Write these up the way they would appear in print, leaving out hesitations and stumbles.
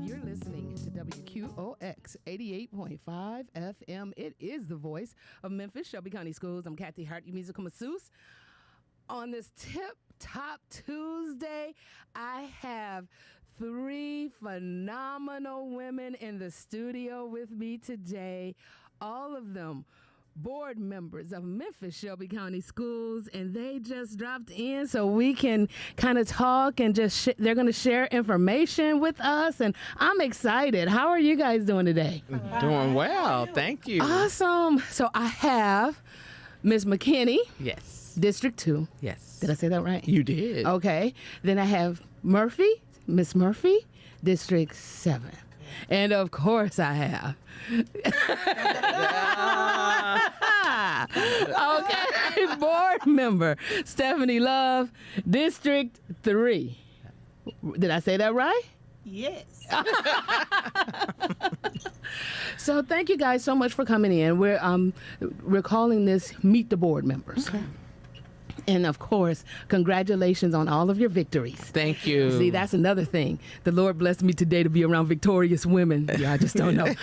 You're listening to WQOX 88.5 FM. It is the voice of Memphis, Shelby County Schools. I'm Kathy Hart, your musical masseuse. On this Tip Top Tuesday, I have three phenomenal women in the studio with me today. All of them board members of Memphis Shelby County Schools, and they just dropped in so we can kind of talk and just they're going to share information with us, and I'm excited. How are you guys doing today? Doing well, thank you. Awesome. So I have Miss Mckinney. Yes. District 2. Yes. Did I say that right? You did. Okay. Then I have Miss Murphy, District 7. And of course I have. Okay, board member Stephanie Love, District 3. Did I say that right? Yes. So thank you guys so much for coming in. We're calling this Meet the Board Members. Okay. And of course, congratulations on all of your victories. Thank you. See, that's another thing. The Lord blessed me today to be around victorious women. Yeah, I just don't know.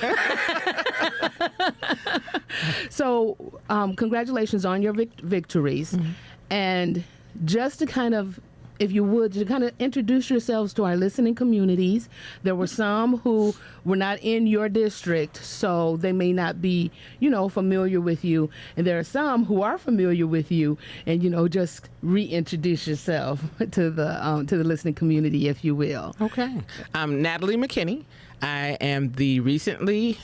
So, congratulations on your victories. Mm-hmm. And just to kind of, if you would, to kind of introduce yourselves to our listening communities. There were some who were not in your district, so they may not be, familiar with you. And there are some who are familiar with you, and, just reintroduce yourself to the listening community, if you will. Okay. I'm Natalie Mckinney. I am the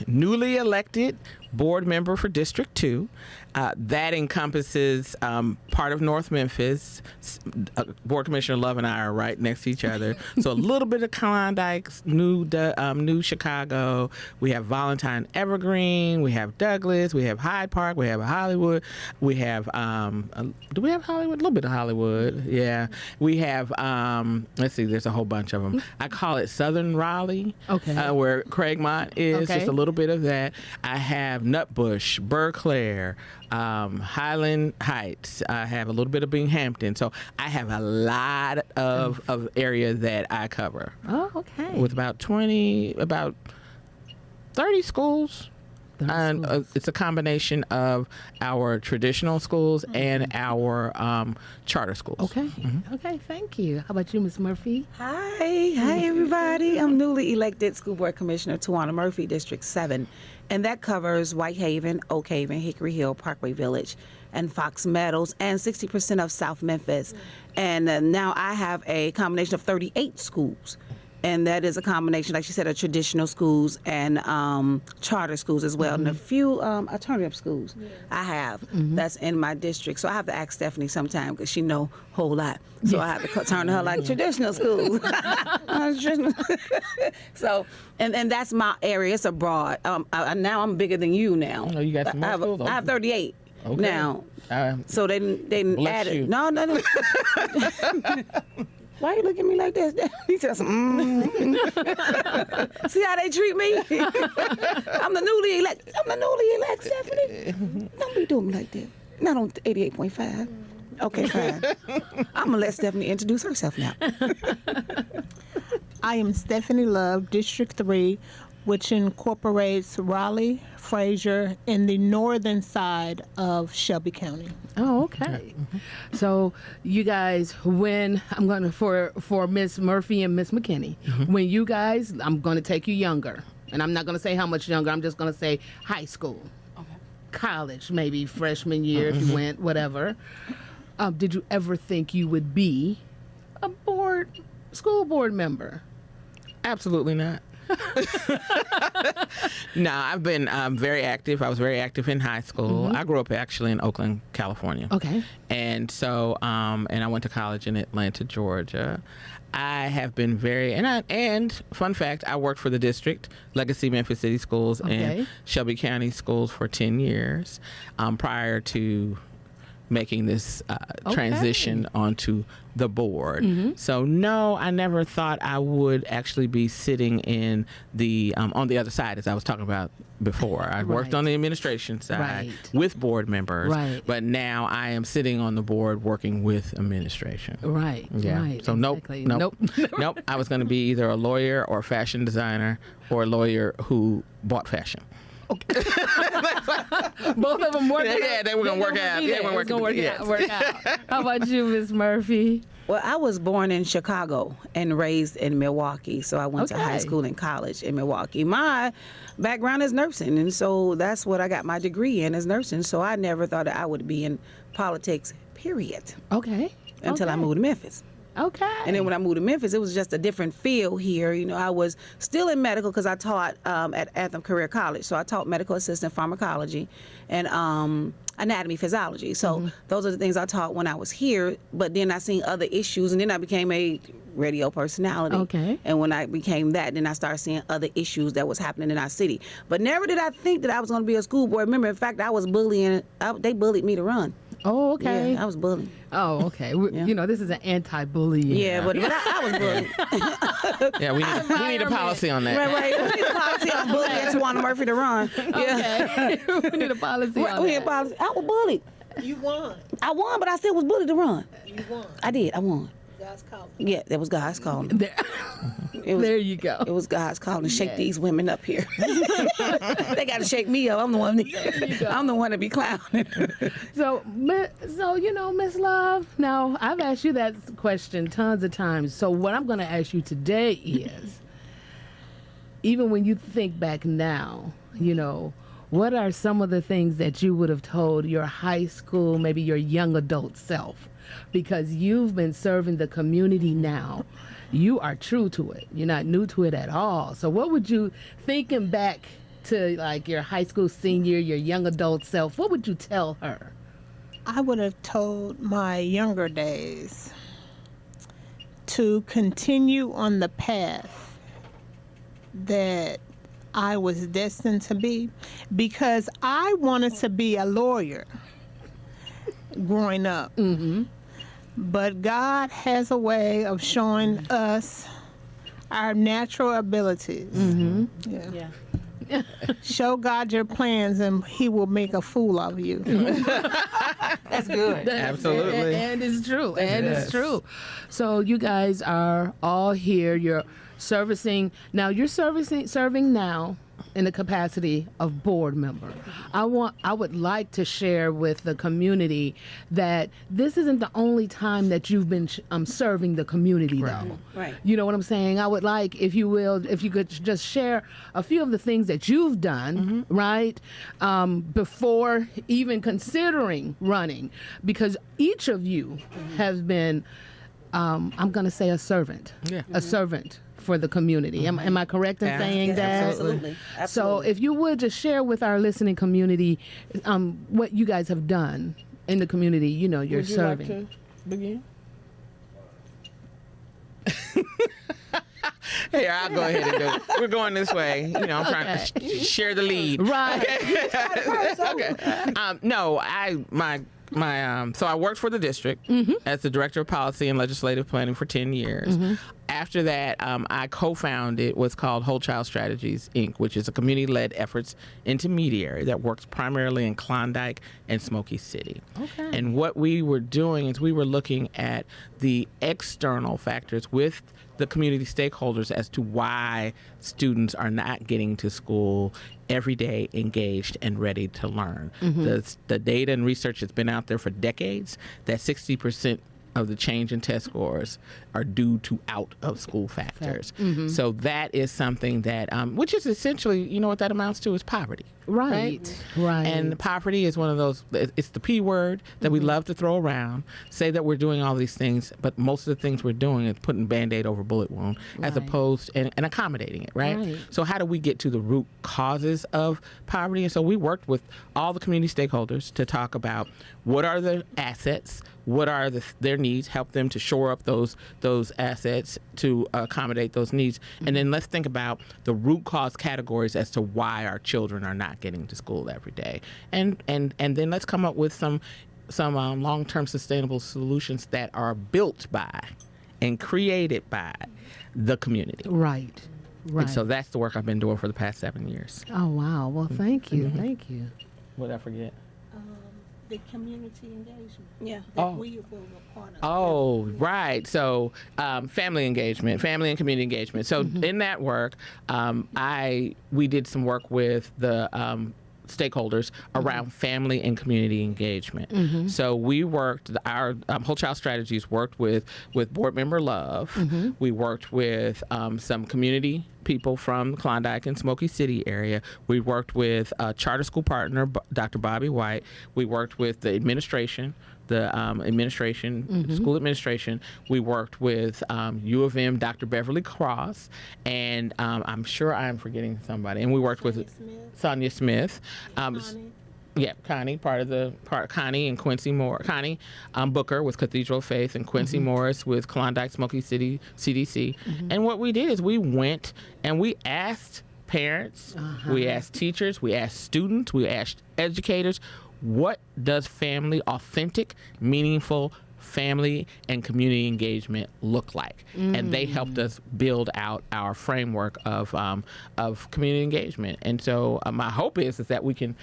newly elected board member for District 2. That encompasses part of North Memphis. Board Commissioner Love and I are right next to each other. So a little bit of Klondike, New Chicago. We have Valentine Evergreen. We have Douglas. We have Hyde Park. We have Hollywood. We have, do we have Hollywood? A little bit of Hollywood. Yeah. We have, let's see, there's a whole bunch of them. I call it Southern Raleigh. Okay. Where Craigmont is. Okay. Just a little bit of that. I have Nutbush, Berkeley, Highland Heights. I have a little bit of Binghamton. So I have a lot of area that I cover. Oh, okay. With about 30 schools. And it's a combination of our traditional schools and our charter schools. Okay. Mm-hmm. Okay, thank you. How about you, Ms. Murphy? Hi everybody. I'm newly elected School Board Commissioner Tawanna Murphy, District 7, and that covers Whitehaven, Oakhaven, Hickory Hill, Parkway Village, and Fox Meadows, and 60% of South Memphis. And now I have a combination of 38 schools. And that is a combination, like she said, of traditional schools and charter schools as well, and a few alternative schools I have that's in my district. So I have to ask Stephanie sometime because she know a whole lot. So I have to turn to her like traditional schools. So, and that's my area. It's abroad. Now I'm bigger than you now. Oh, you got some more schools? I have 38 now. So they didn't add it. You. No. Why you look at me like this? He says, See how they treat me? I'm the newly elected, Stephanie. Don't be doing me like that. Not on 88.5. Okay, fine. I'm going to let Stephanie introduce herself now. I am Stephanie Love, District 3, which incorporates Raleigh, Fraser, and the northern side of Shelby County. Oh, okay. So you guys, when I'm going to, for Miss Murphy and Miss McKinney, when you guys, I'm going to take you younger. And I'm not going to say how much younger. I'm just going to say high school, college, maybe freshman year if you went, whatever. Did you ever think you would be a school board member? Absolutely not. No, I've been very active. I was very active in high school. I grew up actually in Oakland, California. Okay. And so, and I went to college in Atlanta, Georgia. I have been and fun fact, I worked for the district, Legacy Memphis City Schools and Shelby County Schools for 10 years prior to making this transition onto the board. So no, I never thought I would actually be sitting in the on the other side, as I was talking about before. I worked on the administration side with board members, but now I am sitting on the board working with administration. Yeah. So exactly. nope. I was going to be either a lawyer or a fashion designer or a lawyer who bought fashion. Okay. Both of them work. Yeah, they were going to work out. Yeah, they were going to work out. How about you, Ms. Murphy? Well, I was born in Chicago and raised in Milwaukee, so I went to high school and college in Milwaukee. My background is nursing, and so that's what I got my degree in, is nursing. So I never thought that I would be in politics, period. Okay. Until I moved to Memphis. Okay. And then when I moved to Memphis, it was just a different feel here. You know, I was still in medical because I taught at Anthem Career College. So I taught medical assistant pharmacology and anatomy physiology. So those are the things I taught when I was here. But then I seen other issues, and then I became a radio personality. Okay. And when I became that, then I started seeing other issues that was happening in our city. But never did I think that I was going to be a school board member. In fact, I was bullying. They bullied me to run. Oh, okay. Yeah, I was bullied. Oh, okay. You know, this is an anti-bullying. Yeah, but I was bullied. Yeah, we need a policy on that. Right. We need a policy on bullying Tawanna Murphy to run. Yeah. Okay. We need a policy on we need that. a policy. I was bullied. You won. I won, but I still was bullied to run. You won. I did. I won. God's calling. Yeah, that was God's calling. There you go. It was God's calling to shake these women up here. They got to shake me up. I'm the one. I'm the one to be clowning. So you know, Miss Love. Now I've asked you that question tons of times. So what I'm going to ask you today is, even when you think back now, you know, what are some of the things that you would have told your high school, maybe your young adult self? Because you've been serving the community now. You are true to it. You're not new to it at all. So what would you, thinking back to like your high school senior, your young adult self, what would you tell her? I would have told my younger days to continue on the path that I was destined to be, because I wanted to be a lawyer growing up. But God has a way of showing us our natural abilities. Yeah. Show God your plans and he will make a fool of you. That's good. Absolutely. And it's true. It's true. So you guys are all here. You're serving now in the capacity of board member. I would like to share with the community that this isn't the only time that you've been serving the community, though. Right. You know what I'm saying? I would like, if you could just share a few of the things that you've done, right, before even considering running, because each of you has been, I'm going to say, a servant. Yeah. A servant for the community. Am I correct in saying that? Absolutely. So if you would just share with our listening community what you guys have done in the community, you know, you're serving. Like to begin? Here, I'll go ahead and do it. We're going this way. You know, I'm trying to share the lead. Right. Okay. So I worked for the district as the director of policy and legislative planning for 10 years. After that, I co-founded what's called Whole Child Strategies, Inc., which is a community-led efforts intermediary that works primarily in Klondike and Smoky City. Okay. And what we were doing is we were looking at the external factors with the community stakeholders as to why students are not getting to school every day engaged and ready to learn. The data and research has been out there for decades that 60% of the change in test scores are due to out of school factors. So that is something that, which is essentially, you know what that amounts to, is poverty. Right. And poverty is one of those, it's the P word that we love to throw around, say that we're doing all these things, but most of the things we're doing is putting Band-Aid over bullet wound as opposed and accommodating it, right? So how do we get to the root causes of poverty? And so we worked with all the community stakeholders to talk about what are the assets, what are their needs, help them to shore up those assets to accommodate those needs. And then let's think about the root cause categories as to why our children are not getting to school every day. And then let's come up with some long-term sustainable solutions that are built by and created by the community. Right. And so that's the work I've been doing for the past 7 years. Oh, wow. Well, thank you. Thank you. What did I forget? The community engagement. Yeah. That we were a part of. Oh, right. So family engagement, family and community engagement. So in that work, we did some work with the stakeholders around family and community engagement. So we worked, our Whole Child Strategies worked with Board Member Love. We worked with some community people from the Klondike and Smoky City area. We worked with a charter school partner, Dr. Bobby White. We worked with the administration, school administration. We worked with U of M, Dr. Beverly Cross, and I'm sure I'm forgetting somebody. And we worked with Sonia Smith. Yeah, Connie, Connie and Quincy Moore. Connie Booker with Cathedral of Faith, and Quincy Morris with Klondike Smoky City CDC. And what we did is we went and we asked parents, we asked teachers, we asked students, we asked educators, what does authentic, meaningful family and community engagement look like? And they helped us build out our framework of community engagement. And so my hope is that we can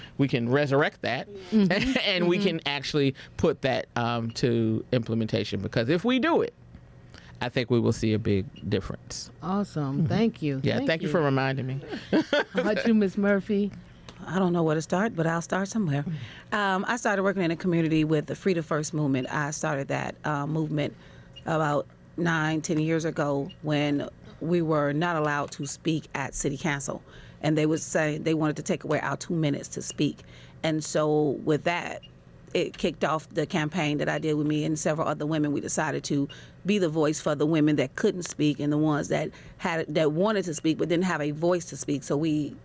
resurrect that and we can actually put that to implementation, because if we do it, I think we will see a big difference. Awesome. Thank you. Yeah, thank you for reminding me. How about you, Ms. Murphy? I don't know where to start, but I'll start somewhere. I started working in the community with the Freedom First movement. I started that movement about 9-10 years ago when we were not allowed to speak at city council. And they would say they wanted to take away our 2 minutes to speak. And so with that, it kicked off the campaign that I did with me and several other women. We decided to be the voice for the women that couldn't speak and the ones that wanted to speak but didn't have a voice to speak. So we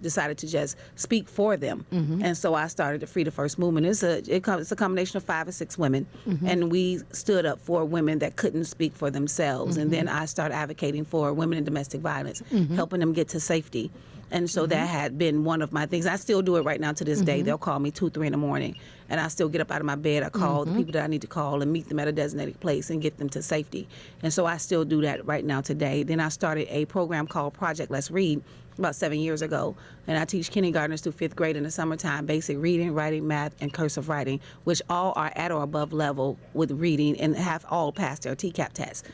decided to just speak for them. And so I started the Free the First movement. It's a combination of 5 or 6 women, and we stood up for women that couldn't speak for themselves. And then I started advocating for women in domestic violence, helping them get to safety. And so that had been one of my things. I still do it right now to this day. They'll call me 2, 3 in the morning, and I still get up out of my bed. I call the people that I need to call and meet them at a designated place and get them to safety. And so I still do that right now today. Then I started a program called Project Let's Read about 7 years ago, and I teach kindergartners through 5th grade in the summertime basic reading, writing, math, and cursive writing, which all are at or above level with reading and have all passed their TCAP test.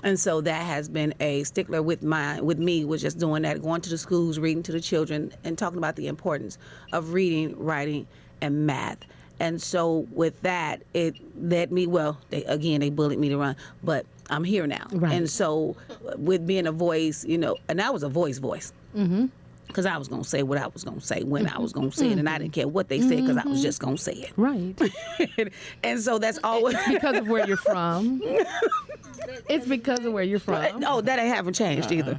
And so that has been a stickler with me, was just doing that, going to the schools, reading to the children, and talking about the importance of reading, writing, and math. And so with that, it led me, they bullied me to run, but I'm here now. Right. And so with being a voice, and I was a voice. Because I was going to say what I was going to say when I was going to say it, and I didn't care what they said because I was just going to say it. Right. And so that's always... It's because of where you're from. It's because of where you're from. No, that haven't changed either.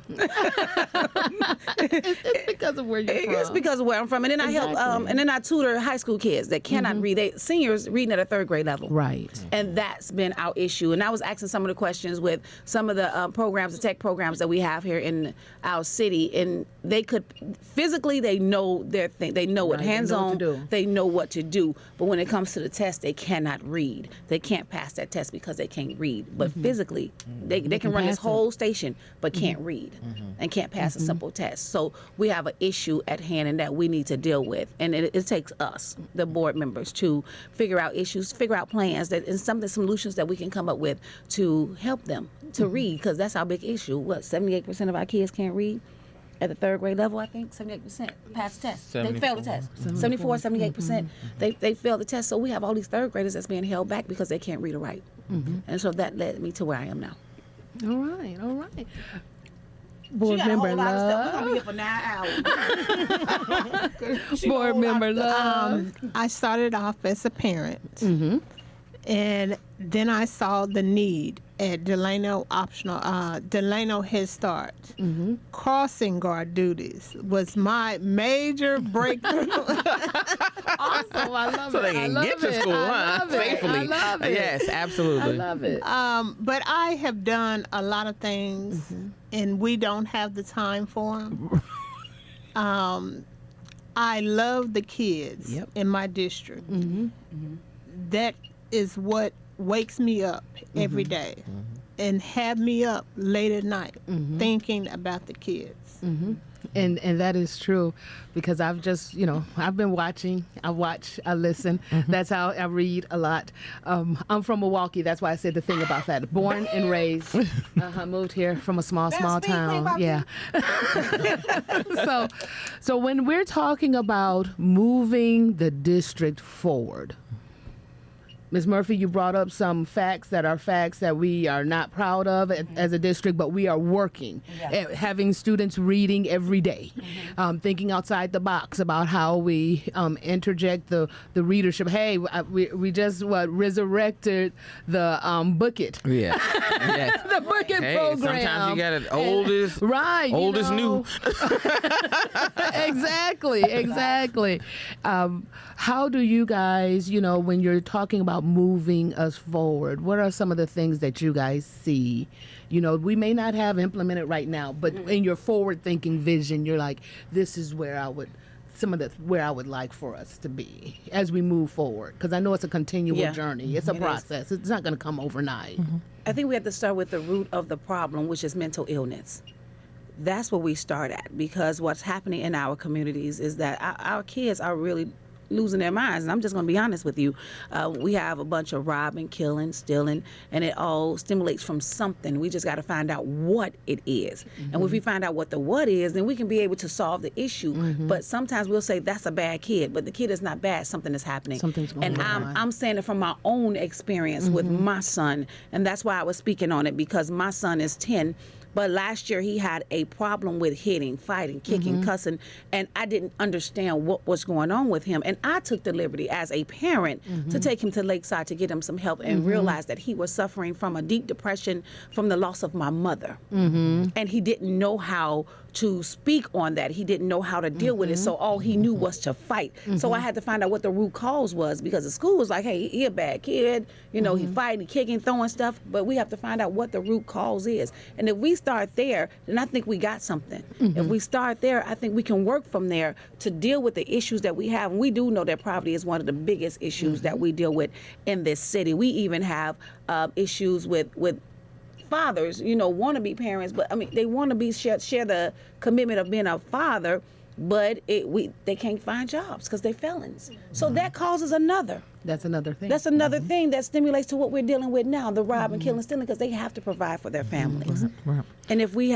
It's because of where you're from. It's because of where I'm from. And then I help, and then I tutor high school kids that cannot read. Seniors reading at a 3rd grade level. Right. And that's been our issue. And I was asking some of the questions with some of the programs, the tech programs that we have here in our city, and they could physically, they know their thing. They know it. Hands-on, they know what to do. But when it comes to the test, they cannot read. They can't pass that test because they can't read. But physically, they can run this whole station, but can't read and can't pass a simple test. So we have an issue at hand and that we need to deal with. And it takes us, the board members, to figure out issues, figure out plans, and some of the solutions that we can come up with to help them to read, because that's our big issue. 78% of our kids can't read? At the 3rd grade level, I think 78% pass the test. 74. They fail the test. 78%. They fail the test. So we have all these 3rd graders that's being held back because they can't read or write. And so that led me to where I am now. All right. Board member Love. We're gonna be here for 9 hours. Board member Love. I started off as a parent, and then I saw the need at Delano Head Start. Crossing guard duties was my major breakthrough. Awesome, I love it. So they can get to school, safely. I love it. Yes, absolutely. I love it. But I have done a lot of things, and we don't have the time for them. I love the kids in my district. that is what wakes me up every day and have me up late at night thinking about the kids. And that is true, because I've just, I've been watching. I watch, I listen. That's how I read a lot. I'm from Milwaukee. That's why I said the thing about that. Born and raised. Moved here from a small town. Yeah. So when we're talking about moving the district forward, Ms. Murphy, you brought up some facts that we are not proud of as a district, but we are working at having students reading every day, thinking outside the box about how we interject the readership. Hey, we just resurrected the Book It. Yeah. Yes. The Book It program. Sometimes you got it old is new. Exactly. How do you guys, when you're talking about moving us forward, what are some of the things that you guys see? We may not have implemented right now, but in your forward-thinking vision, you're like, this is where I would like for us to be as we move forward. Because I know it's a continual journey. It's a process. It's not going to come overnight. I think we have to start with the root of the problem, which is mental illness. That's where we start at, because what's happening in our communities is that our kids are really losing their minds. And I'm just going to be honest with you. We have a bunch of robbing, killing, stealing, and it all stimulates from something. We just got to find out what it is. And if we find out what the what is, then we can be able to solve the issue. But sometimes we'll say that's a bad kid, but the kid is not bad. Something is happening. Something's going on. And I'm saying it from my own experience with my son. And that's why I was speaking on it, because my son is 10. But last year he had a problem with hitting, fighting, kicking, cussing, and I didn't understand what was going on with him. And I took the liberty as a parent to take him to Lakeside to get him some help and realize that he was suffering from a deep depression from the loss of my mother. And he didn't know how to speak on that. He didn't know how to deal with it, so all he knew was to fight. So I had to find out what the root cause was, because the school was like, hey, he a bad kid, he fighting, kicking, throwing stuff, but we have to find out what the root cause is. And if we start there, then I think we got something. If we start there, I think we can work from there to deal with the issues that we have. And we do know that poverty is one of the biggest issues that we deal with in this city. We even have issues with fathers, want to be parents, but they want to be share the commitment of being a father, but they can't find jobs because they're felons. So that causes another. That's another thing. That's another thing that stimulates to what we're dealing with now, the robbing, killing, stealing, because they have to provide for their families. Right. And if we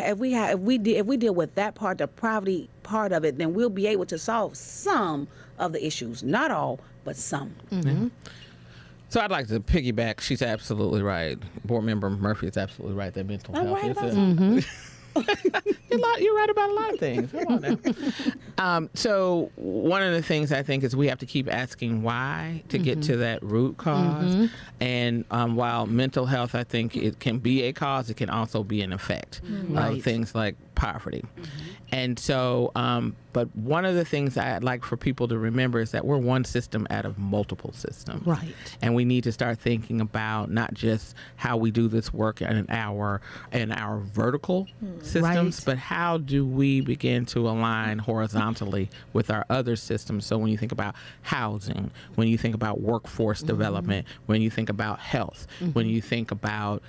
deal with that part, the poverty part of it, then we'll be able to solve some of the issues, not all, but some. So I'd like to piggyback. She's absolutely right. Board Member Murphy is absolutely right. That mental health right is you're right about a lot of things. Come on now. So one of the things I think is we have to keep asking why to get to that root cause. And while mental health, I think it can be a cause, it can also be an effect of things like poverty. And so, but one of the things I'd like for people to remember is that we're one system out of multiple systems. Right. And we need to start thinking about not just how we do this work in our vertical systems, but how do we begin to align horizontally with our other systems. So when you think about housing, when you think about workforce development, when you think about health, when you think about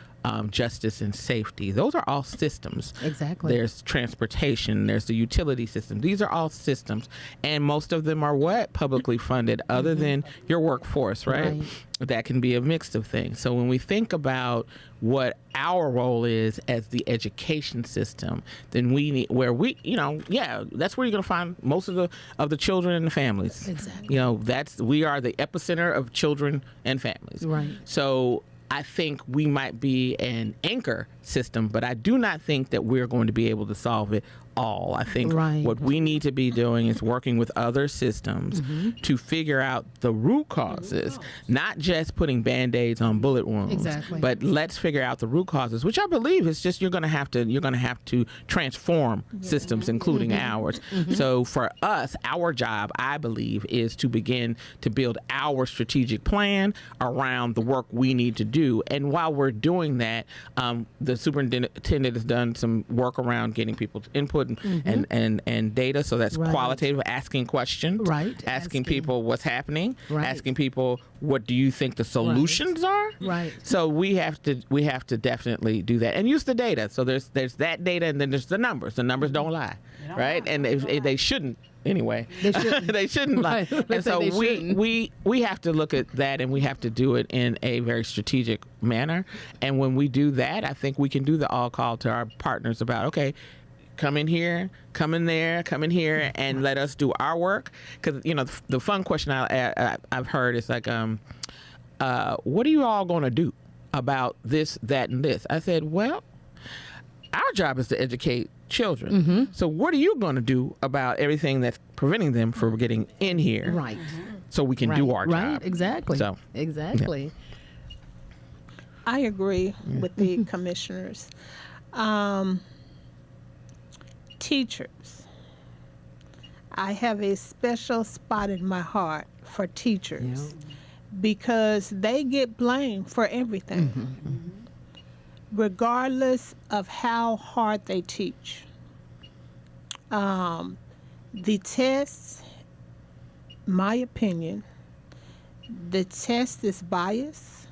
justice and safety. Those are all systems. Exactly. There's transportation, there's the utility system. These are all systems. And most of them are what? Publicly funded, other than your workforce, right? That can be a mix of things. So when we think about what our role is as the education system, then we need, that's where you're going to find most of the children and the families. Exactly. We are the epicenter of children and families. Right. So I think we might be an anchor system, but I do not think that we're going to be able to solve it all. I think what we need to be doing is working with other systems to figure out the root causes, not just putting Band-Aids on bullet wounds, but let's figure out the root causes, which I believe is just you're going to have to transform systems, including ours. So for us, our job, I believe, is to begin to build our strategic plan around the work we need to do. And while we're doing that, the superintendent has done some work around getting people's input input and data. So that's Right. qualitative, asking questions, Right. asking people what's happening, Right. asking people what do you think the solutions are. Right. So we have to definitely do that and use the data. So there's that data, and then there's the numbers. The numbers don't lie, right? And they shouldn't. Anyway, They shouldn't. they shouldn't lie. Right. And so They shouldn't. we have to look at that, and we have to do it in a very strategic manner. And when we do that, I think we can do the all call to our partners about, okay, come in here, come in there, come in here, and let us do our work. Because the fun question I've heard is like, what are you all going to do about this, that, and this? I said, well, our job is to educate children. So what are you going to do about everything that's preventing them from getting in here? Right. So we can do our job. Right. Exactly. So, exactly. I agree with the commissioners. Teachers. I have a special spot in my heart for teachers because they get blamed for everything, regardless of how hard they teach. The tests, my opinion, the test is biased,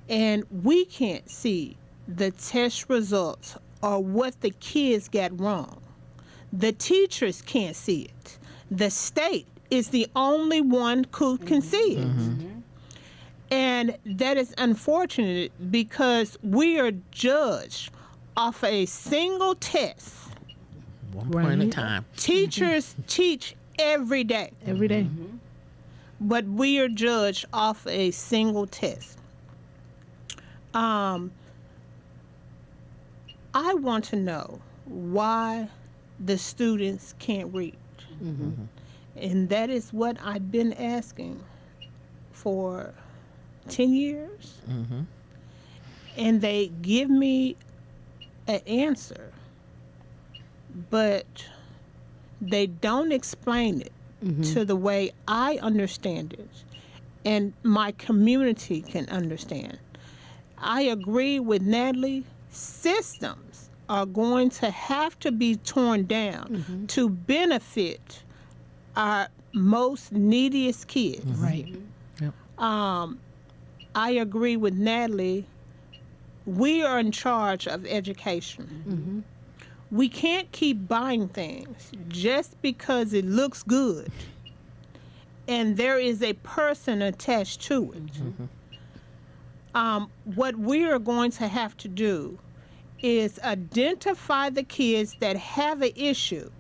and we can't see the test results or what the kids got wrong. The teachers can't see it. The state is the only one who can see it. And that is unfortunate because we are judged off a single test. one point at a time. Teachers teach every day, Every day. but we are judged off a single test. I want to know why the students can't read. And that is what I've been asking for 10 years. And they give me an answer, but they don't explain it to the way I understand it and my community can understand. I agree with Natalie. Systems are going to have to be torn down to benefit our most neediest kids. Right. I agree with Natalie. We are in charge of education. We can't keep buying things just because it looks good and there is a person attached to it. What we are going to have to do is identify the kids that have an issue.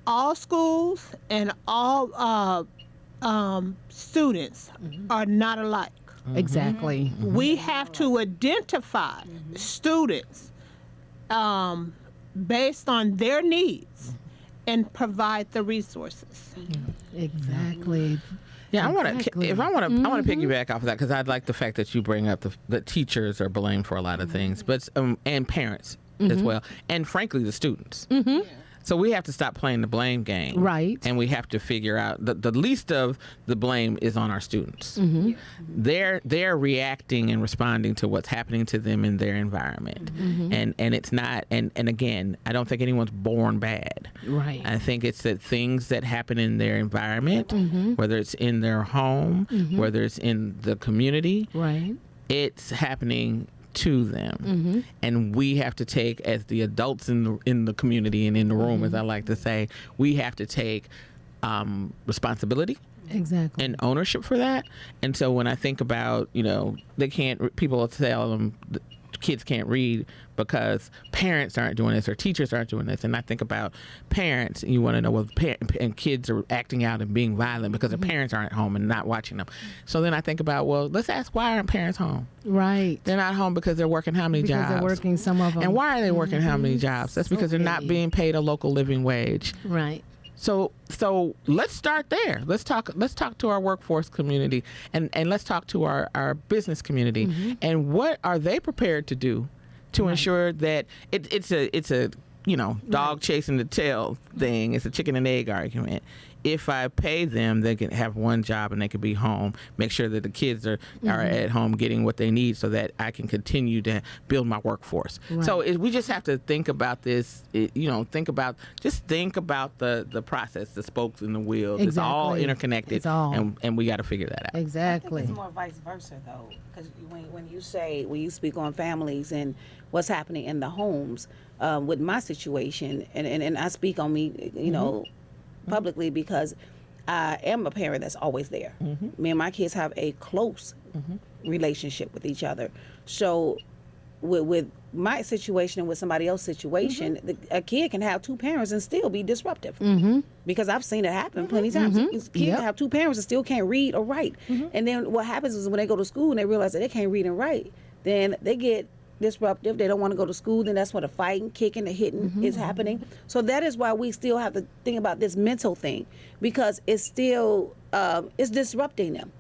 All schools and all students are not alike. Exactly. We have to identify students based on their needs and provide the resources. Exactly. Yeah, Exactly. I want to piggyback off of that because I'd like the fact that you bring up the teachers are blamed for a lot of things, but and parents as well, and frankly the students. So we have to stop playing the blame game, Right. And we have to figure out the least of the blame is on our students. They're reacting and responding to what's happening to them in their environment, and it's not. And again, I don't think anyone's born bad. Right. I think it's that things that happen in their environment, whether it's in their home, whether it's in the community, Right. it's happening to them, and we have to take, as the adults in the community and in the room, as I like to say, we have to take responsibility Exactly. and ownership for that. And so when I think about, people will tell them kids can't read because parents aren't doing this or teachers aren't doing this. And I think about parents, and you want to know, well, and kids are acting out and being violent because their parents aren't home and not watching them. So then I think about, well, let's ask, why aren't parents home? Right. They're not home because they're working how many Because jobs? they're working, some of them. And why are they working how many jobs? That's So because they're not many. being paid a local living wage. Right. So let's start there. Let's talk to our workforce community and let's talk to our business community and what are they prepared to do to ensure that it's a dog chasing the tail thing. It's a chicken and egg argument. if I pay them, they can have one job and they can be home, make sure that the kids are at home getting what they need so that I can continue to build my workforce. Right. So we just have to think about this, think about the process, the spokes in the wheel. It's all Exactly. interconnected, It's all. and we got to figure that out. Exactly. I think it's more vice versa, though, because when you speak on families and what's happening in the homes, with my situation, and I speak on me, publicly because I am a parent that's always there. Me and my kids have a close relationship with each other. So with my situation and with somebody else's situation, a kid can have two parents and still be disruptive. Because I've seen it happen plenty of times. Kids Yep. have two parents and still can't read or write. And then what happens is when they go to school and they realize that they can't read and write, then they get disruptive. They don't want to go to school. Then that's where the fighting, kicking, the hitting is happening. So that is why we still have to think about this mental thing, because it's still it's disrupting them,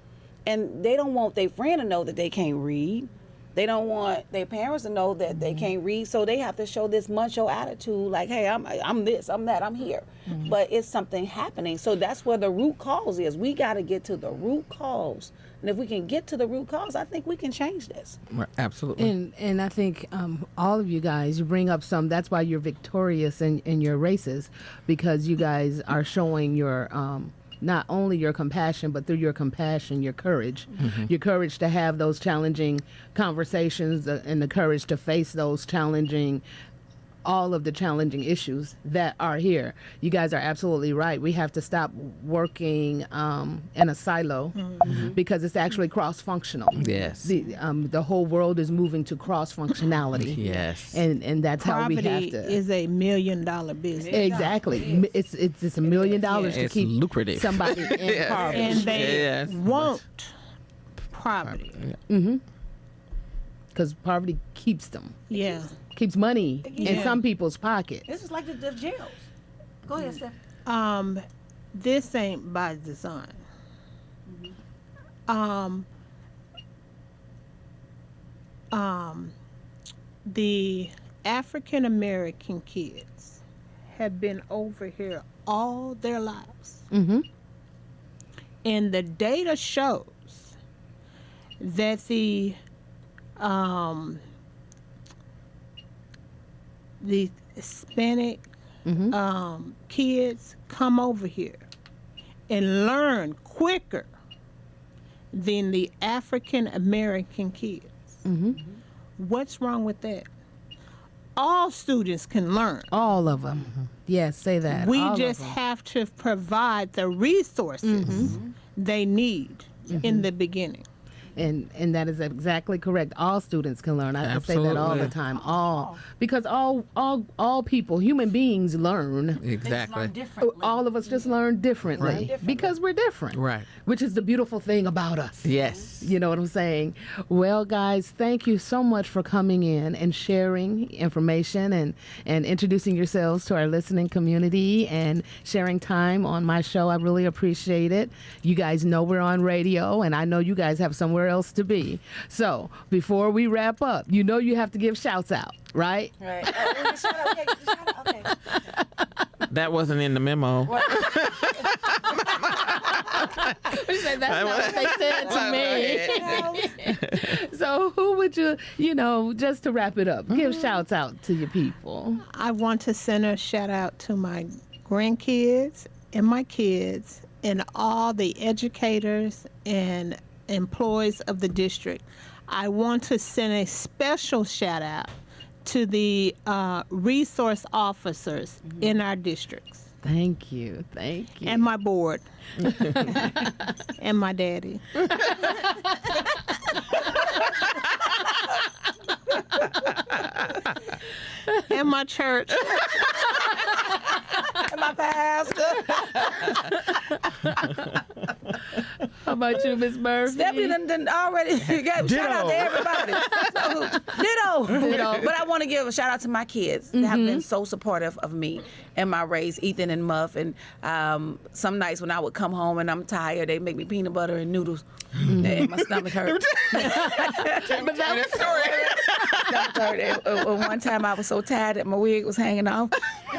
and they don't want their friend to know that they can't read. They don't want their parents to know that they can't read. So they have to show this macho attitude, like, hey, I'm this, I'm that, I'm here. But it's something happening. So that's where the root cause is. We got to get to the root cause. And if we can get to the root cause, I think we can change this. Absolutely. And I think all of you guys, you bring up that's why you're victorious in your races, because you guys are showing your not only your compassion, but through your compassion, your courage to have those challenging conversations and the courage to face those all of the challenging issues that are here. You guys are absolutely right. We have to stop working in a silo because it's actually cross-functional. Yes. The whole world is moving to cross-functionality. Yes. And that's how we have Poverty to. is a $1 million business. Exactly. It's $1 million to It's keep lucrative. somebody in poverty. And they Yes. want poverty. Because poverty keeps them. Yeah. Keeps money in Yeah. some people's pockets. This is like the jails. Go ahead, Steph. This ain't by design. The African American kids have been over here all their lives. And the data shows that the Hispanic kids come over here and learn quicker than the African American kids. What's wrong with that? All students can learn. All of them. Yes, say that. We All of just them. have to provide the resources they need in the beginning. And that is exactly correct. All students can learn. I say that all the Absolutely. time. All, because all people, human beings learn. Exactly. All of us just learn differently because we're different. Right. Which is the beautiful thing about us. Yes. You know what I'm saying? Well, guys, thank you so much for coming in and sharing information and introducing yourselves to our listening community and sharing time on my show. I really appreciate it. You guys know we're on radio, and I know you guys have somewhere else to be. So before we wrap up, you know you have to give shouts out, right? Right. Okay. That wasn't in the memo. She said, that's not what they said to me. So who would you, just to wrap it up, give shouts out to your people. I want to send a shout out to my grandkids and my kids and all the educators and employees of the district. I want to send a special shout out to the resource officers in our districts. Thank you. Thank you. And my board. And my daddy. And my church. And my pastor. How about you, Miss Murphy? Stephanie done already gave a shout out to everybody. So, ditto. But I want to give a shout out to my kids that have been so supportive of me and my race, Ethan and Muff. And some nights when I would come home and I'm tired, they make me peanut butter and noodles. And my stomach hurt. But that story. One time I was so tired that my wig was hanging off.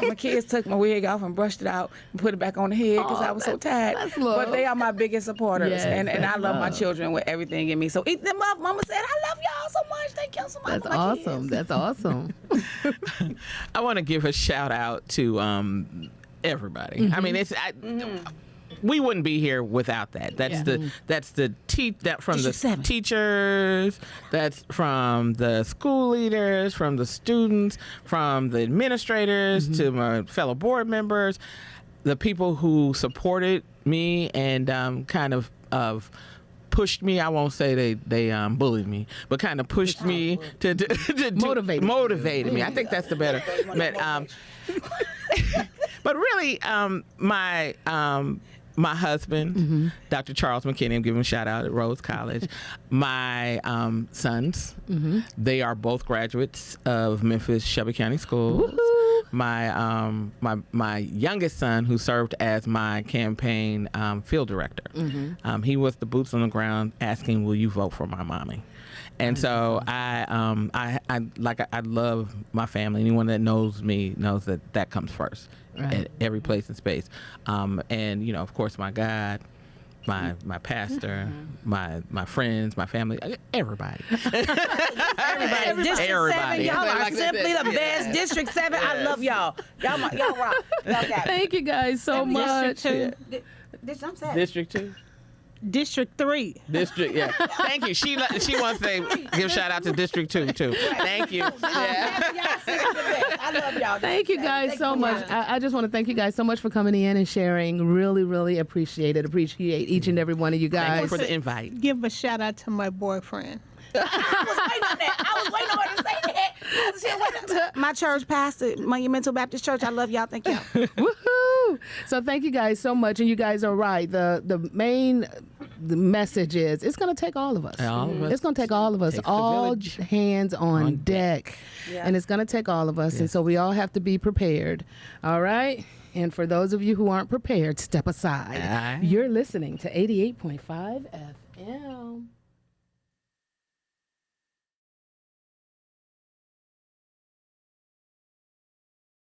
My kids took my wig off and brushed it out and put it back on the head because I was so tired. That's love. But they are my biggest supporters, Yes, and I that's love my love. children with everything in me. So eat them up. Mama said, I love y'all so much. Thank y'all so much. That's for my awesome. kids. That's awesome. I want to give a shout out to everybody. I mean, we wouldn't be here without that. That's from District the 7. teachers, that's from the school leaders, from the students, from the administrators to my fellow board members, the people who supported me and kind of pushed me. I won't say they bullied me, but kind of pushed me to motivated me. I think that's the better. But really, my husband, Dr. Charles McKinney, I'm giving him a shout out at Rose College. My sons, they are both graduates of Memphis Shelby County Schools. Woohoo. My youngest son, who served as my campaign field director, he was the boots on the ground asking, "Will you vote for my mommy?" And so I love my family. Anyone that knows me knows that comes first at every place and space. And of course, my God, my pastor, my friends, my family, everybody. Everybody. District 7, y'all are simply the best. District 7, I love y'all. Y'all rock. Y'all got it. Thank you guys so much. District 2. District 3. District, yeah. Thank you. She wants to give shout out to District 2 too. Thank you. Yeah. I love y'all. Thank you guys so much. I just want to thank you guys so much for coming in and sharing. Really, really appreciate it. Appreciate each and every one of you Thank you guys. for the invite. Give a shout out to my boyfriend. I was waiting on her to say that. My church pastor, Monumental Baptist Church, I love y'all. Thank y'all. Woohoo! So thank you guys so much, and you guys are right. The main message is it's going to take all of us. All of us. It's going to take all of us, Takes the all village. hands on deck, Yeah. and it's going to take all of us. And so we all have to be prepared. All right. And for those of you who aren't prepared, step aside. Aye. You're listening to 88.5 FM.